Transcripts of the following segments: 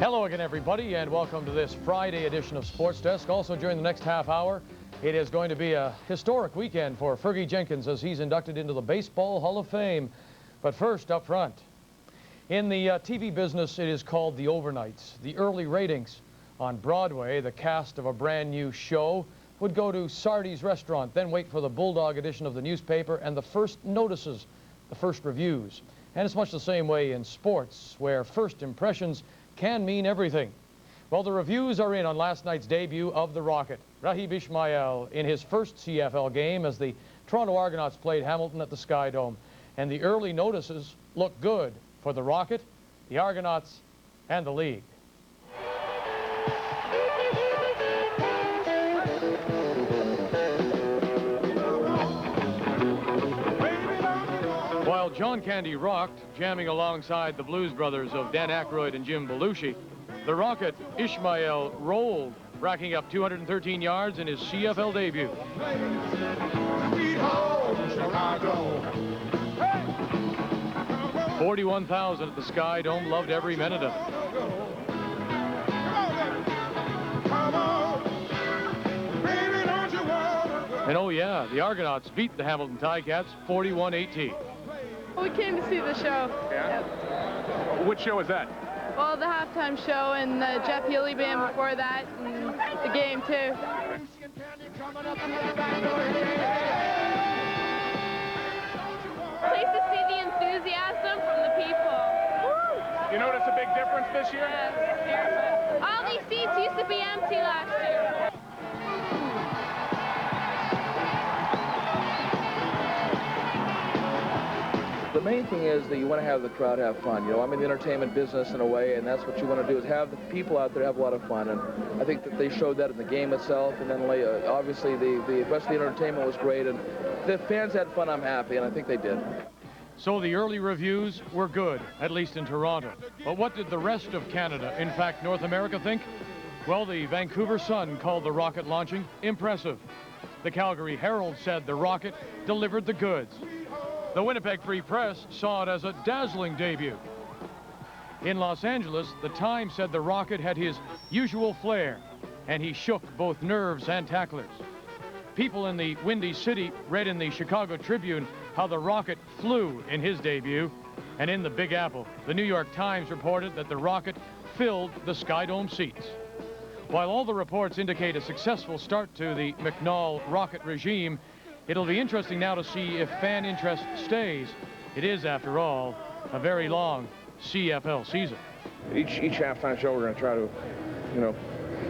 Hello again, everybody, and welcome to this Friday edition of Sports Desk. Also, during the next half hour, it is going to be a historic weekend for Fergie Jenkins as he's inducted into the Baseball Hall of Fame. But first, up front, in the TV business, it is called the overnights. The early ratings on Broadway, the cast of a brand new show, would go to Sardi's restaurant, then wait for the Bulldog edition of the newspaper and the first notices, the first reviews. And it's much the same way in sports, where first impressions can mean everything. Well, the reviews are in on last night's debut of the Rocket. Rocket Ismail in his first CFL game as the Toronto Argonauts played Hamilton at the Sky Dome. And the early notices look good for the Rocket, the Argonauts, and the league. While John Candy rocked, jamming alongside the Blues Brothers of Dan Aykroyd and Jim Belushi, the Rocket Ismail rolled, racking up 213 yards in his CFL debut. 41,000 at the Sky Dome loved every minute of it. And oh yeah, the Argonauts beat the Hamilton Ticats 41-18. We came to see the show. Yeah? Yep. Which show was that? Well, the halftime show and the Jeff Healy band before that, and the game too. Place to see the enthusiasm from the people. You notice a big difference this year? Yes. All these seats used to be empty last year. The main thing is that you want to have the crowd have fun. You know, I'm in the entertainment business in a way, and that's what you want to do is have the people out there have a lot of fun. And I think that they showed that in the game itself. And then obviously the rest of the entertainment was great. And the fans had fun, I'm happy, and I think they did. So the early reviews were good, at least in Toronto. But what did the rest of Canada, in fact North America, think? Well, the Vancouver Sun called the Rocket launching impressive. The Calgary Herald said the Rocket delivered the goods. The Winnipeg Free Press saw it as a dazzling debut. In Los Angeles, the Times said the Rocket had his usual flair, and he shook both nerves and tacklers. People in the Windy City read in the Chicago Tribune how the Rocket flew in his debut. And in the Big Apple, the New York Times reported that the Rocket filled the Sky Dome seats. While all the reports indicate a successful start to the McNall Rocket regime, it'll be interesting now to see if fan interest stays. It is, after all, a very long CFL season. Each halftime show we're going to try to,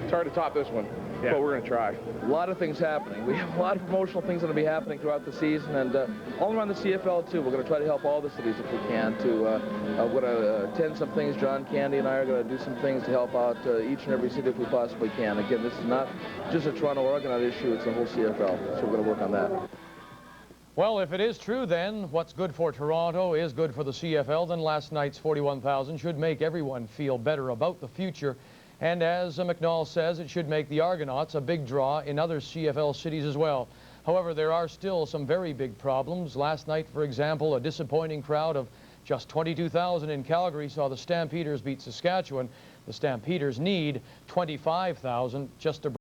it's hard to top this one, but we're going to try. A lot of things happening. We have a lot of promotional things going to be happening throughout the season, and all around the CFL, too. We're going to try to help all the cities if we can to we're going to attend some things. John Candy and I are going to do some things to help out each and every city if we possibly can. Again, this is not just a Toronto Argonaut issue, it's a whole CFL, so we're going to work on that. Well, if it is true, then, what's good for Toronto is good for the CFL, then last night's 41,000 should make everyone feel better about the future. And as McNall says, it should make the Argonauts a big draw in other CFL cities as well. However, there are still some very big problems. Last night, for example, a disappointing crowd of just 22,000 in Calgary saw the Stampeders beat Saskatchewan. The Stampeders need 25,000 just to